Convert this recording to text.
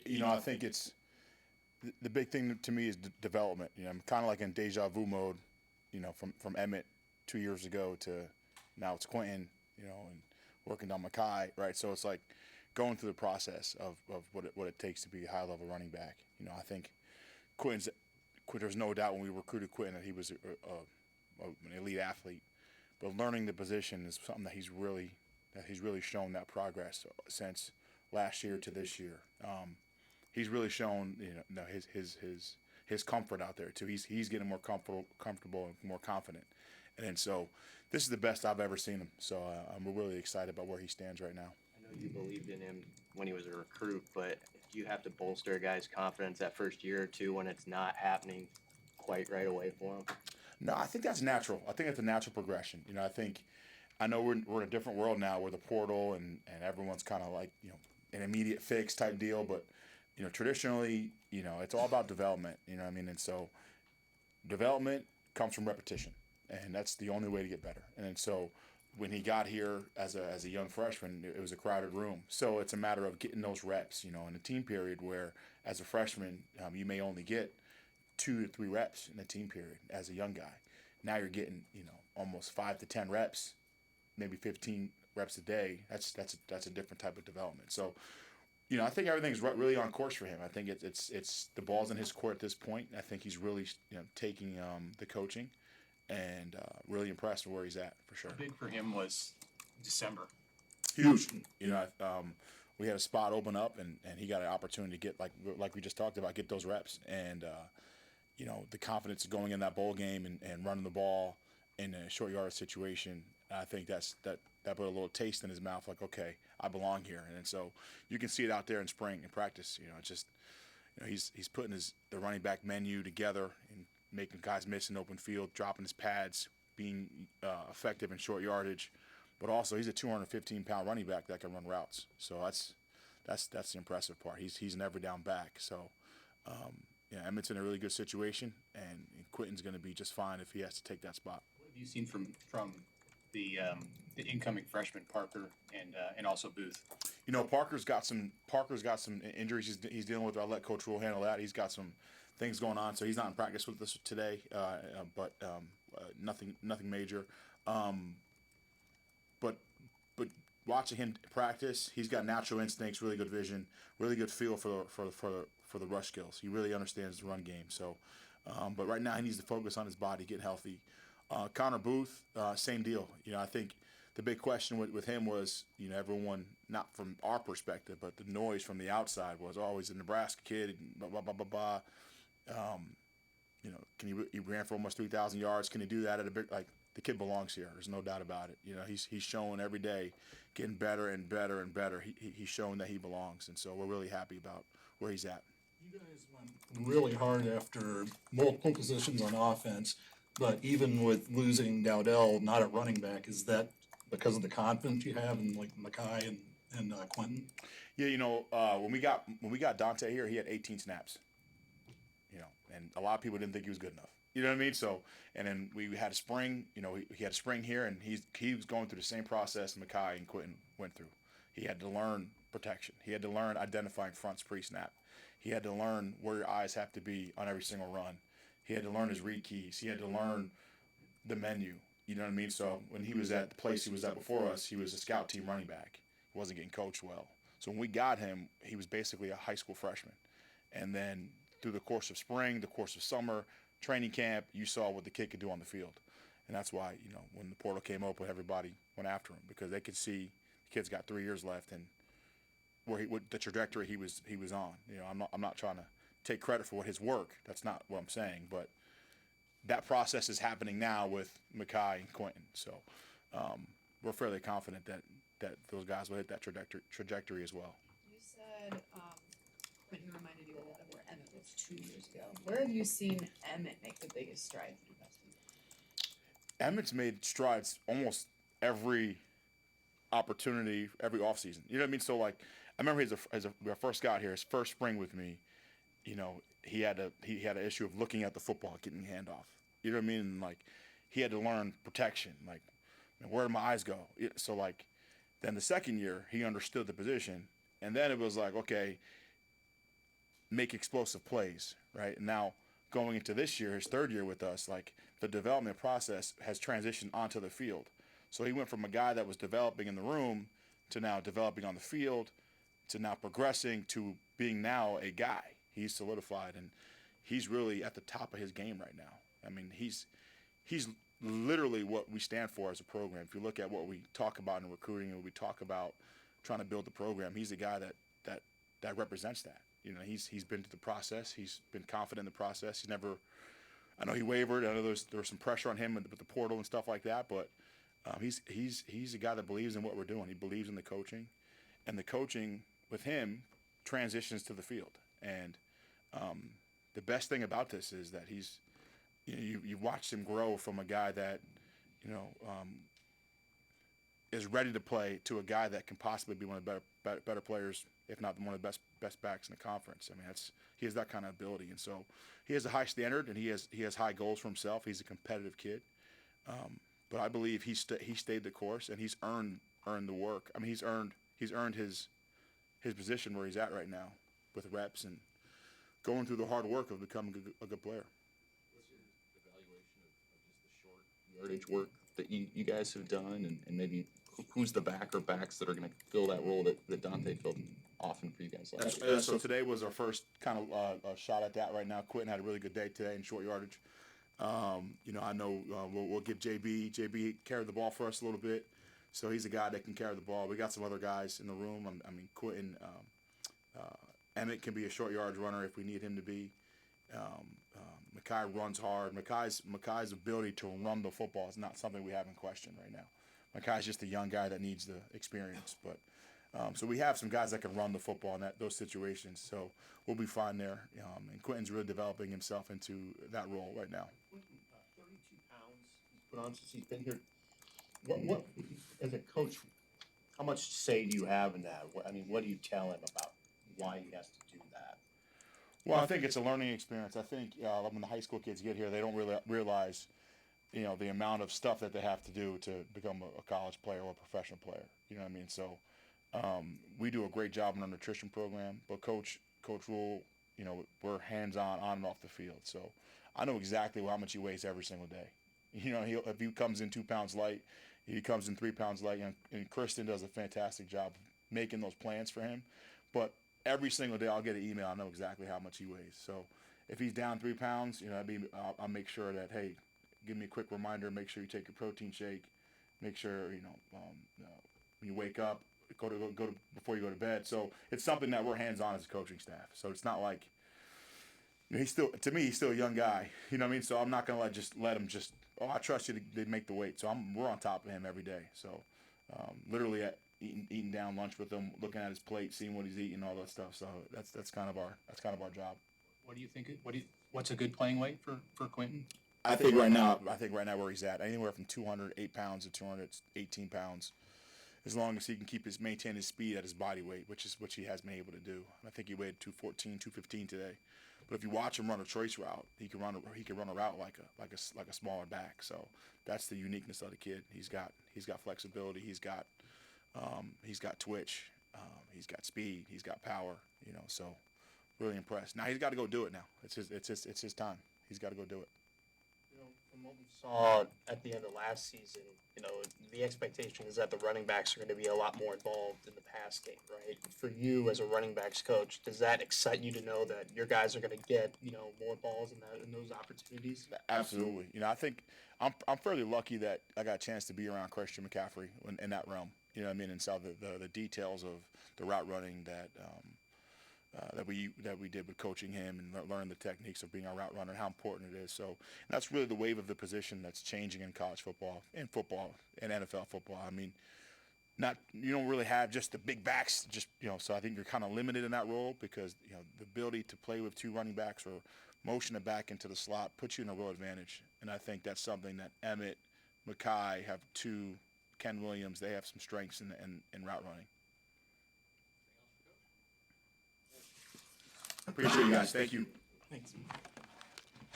I think it's the big thing to me is development. I'm kind of like in deja vu mode, from Emmett 2 years ago to now it's Quentin, and working on Mackay, right? So it's like going through the process of what it takes to be a high level running back. I think Quentin's there's no doubt when we recruited Quentin that he was an elite athlete, but learning the position is something that he's really shown that progress since last year to this year. He's really shown his comfort out there too. He's getting more comfortable and more confident, and so this is the best I've ever seen him. So I'm really excited about where he stands right now. I know you believed in him when he was a recruit, but do you have to bolster a guy's confidence that first year or two when it's not happening quite right away for him? No, I think that's natural. I think it's a natural progression. I know we're in a different world now where the portal and everyone's kind of like an immediate fix type deal, but traditionally it's all about development. You know what I mean, and so development comes from repetition, and that's the only way to get better. And so when he got here as a young freshman, it was a crowded room. So it's a matter of getting those reps, in a team period where as a freshman you may only get 2 to 3 reps in a team period as a young guy. Now you're getting almost 5 to 10 reps, maybe 15 reps a day. That's a different type of development. So I think everything's really on course for him. I think it's the ball's in his court at this point. I think he's really taking the coaching and really impressed with where he's at for sure. How big for him was December? Huge. We had a spot open up and he got an opportunity to get like we just talked about, get those reps and the confidence of going in that bowl game and running the ball in a short yardage situation. I think that put a little taste in his mouth, like, okay, I belong here. And so you can see it out there in spring in practice. It's just he's putting the running back menu together and making guys miss in open field, dropping his pads, being effective in short yardage. But also he's a 215-pound running back that can run routes. So that's the impressive part. He's an every down back. So Emmett's in a really good situation, and Quentin's going to be just fine if he has to take that spot. What have you seen from the incoming freshman Parker and also Booth? Parker's got some injuries he's dealing with. I'll let Coach Rule handle that. He's got some things going on, so he's not in practice with us today. But nothing major. But watching him practice, he's got natural instincts, really good vision, really good feel for the rush skills. He really understands the run game. So, but right now he needs to focus on his body, get healthy. Connor Booth, same deal. I think the big question with him was, everyone, not from our perspective, but the noise from the outside was always a Nebraska kid, blah, blah, blah, blah, blah. He ran for almost 3,000 yards. Can he do that at a big, the kid belongs here. There's no doubt about it. He's showing every day, getting better and better and better. He's showing that he belongs, and so we're really happy about where he's at. You guys went really hard after multiple positions on offense, but even with losing Dowdell, not at running back, is that because of the confidence you have in Mackay and Quentin? Yeah, when we got Dante here, he had 18 snaps. And a lot of people didn't think he was good enough. You know what I mean? So, and then we had a spring. He had a spring here, and he was going through the same process Mackay and Quentin went through. He had to learn protection. He had to learn identifying fronts pre-snap. He had to learn where your eyes have to be on every single run. He had to learn his read keys. He had to learn the menu. You know what I mean? So when he was at the place he was at before us, he was a scout team running back. He wasn't getting coached well. So when we got him, he was basically a high school freshman. And then through the course of spring, the course of summer, training camp, you saw what the kid could do on the field. And that's why, when the portal came open, everybody went after him because they could see the kid's got 3 years left and what the trajectory he was on. I'm not trying to take credit for his work. That's not what I'm saying. But that process is happening now with Mackay and Quentin. So we're fairly confident that those guys will hit that trajectory as well. You said Quentin reminded you a lot of where Emmett was 2 years ago. Where have you seen Emmett make the biggest strides in the best team? Emmett's made strides almost every opportunity, every offseason. You know what I mean? So, I remember when I first got here, his first spring with me, he had an issue of looking at the football, getting the handoff. You know what I mean? And, he had to learn protection. Where do my eyes go? So, then the second year, he understood the position. And then it was okay, make explosive plays, right? And now going into this year, his third year with us, like the development process has transitioned onto the field. So he went from a guy that was developing in the room to now developing on the field to now progressing to being now a guy. He's solidified, and he's really at the top of his game right now. I mean, he's literally what we stand for as a program. If you look at what we talk about in recruiting and we talk about trying to build the program, he's a guy that represents that. You know, he's been to the process. He's been confident in the process. He's never. I know he wavered. I know there was some pressure on him with the portal and stuff like that. But he's a guy that believes in what we're doing. He believes in the coaching, and the coaching with him transitions to the field. And the best thing about this is that you've watched him grow from a guy that is ready to play to a guy that can possibly be one of the better players, if not one of the best backs in the conference. I mean, he has that kind of ability, and so he has a high standard, and he has high goals for himself. He's a competitive kid, but I believe he stayed the course, and he's earned the work. I mean, he's earned his position where he's at right now with reps and going through the hard work of becoming a good player. What's your evaluation of just the short yardage work that you guys have done, and maybe who's the back or backs that are going to fill that role that Dante filled often for you guys last year? So today was our first kind of shot at that right now. Quentin had a really good day today in short yardage. I know we'll give JB carried the ball for us a little bit, so he's a guy that can carry the ball. We got some other guys in the room. I mean, Quentin, Emmett can be a short yardage runner if we need him to be. Makai runs hard. Makai's ability to run the football is not something we have in question right now. Makai's just a young guy that needs the experience, but so we have some guys that can run the football in those situations. So we'll be fine there. And Quentin's really developing himself into that role right now. 32 pounds he's put on since he's been here. What as a coach, how much say do you have in that? What do you tell him about why he has to do that? Well, I think it's a learning experience. I think when the high school kids get here, they don't really realize, the amount of stuff that they have to do to become a college player or a professional player. You know what I mean? So we do a great job in our nutrition program, but Coach Rule, we're hands-on on and off the field. So I know exactly how much he weighs every single day. If he comes in 2 pounds light, he comes in 3 pounds light, and Kristen does a fantastic job of making those plans for him. But every single day I'll get an email. I know exactly how much he weighs. So if he's down 3 pounds, I'll make sure that, hey, give me a quick reminder. Make sure you take your protein shake. Make sure when you wake up, go to before you go to bed. So it's something that we're hands on as a coaching staff. So it's not like he's still a young guy. You know what I mean? So I'm not gonna let him just. Oh, I trust you to make the weight. So we're on top of him every day. So literally eating down lunch with him, looking at his plate, seeing what he's eating, all that stuff. So that's kind of our job. What do you think? What's a good playing weight for Quentin? I think right now where he's at, anywhere from 208 pounds to 218 pounds, as long as he can maintain his speed at his body weight, which he has been able to do. I think he weighed 214, 215 today. But if you watch him run a choice route, he can run a route like a smaller back. So that's the uniqueness of the kid. He's got flexibility. He's got twitch. He's got speed. He's got power. So really impressed. Now he's got to go do it. Now it's his time. He's got to go do it. From what we saw at the end of last season, the expectation is that the running backs are going to be a lot more involved in the pass game, right? For you as a running backs coach, does that excite you to know that your guys are going to get, more balls in those opportunities? Absolutely. I think I'm fairly lucky that I got a chance to be around Christian McCaffrey in that realm. You know what I mean? And saw the details of the route running that we did with coaching him and learn the techniques of being a route runner, how important it is. So that's really the wave of the position that's changing in college football and NFL football. I mean, you don't really have just the big backs, so I think you're kind of limited in that role because, the ability to play with 2 running backs or motion it back into the slot puts you in a real advantage. And I think that's something that Emmett, Makai have 2, Ken Williams, they have some strengths in route running. Appreciate you guys. Thank you. Thanks.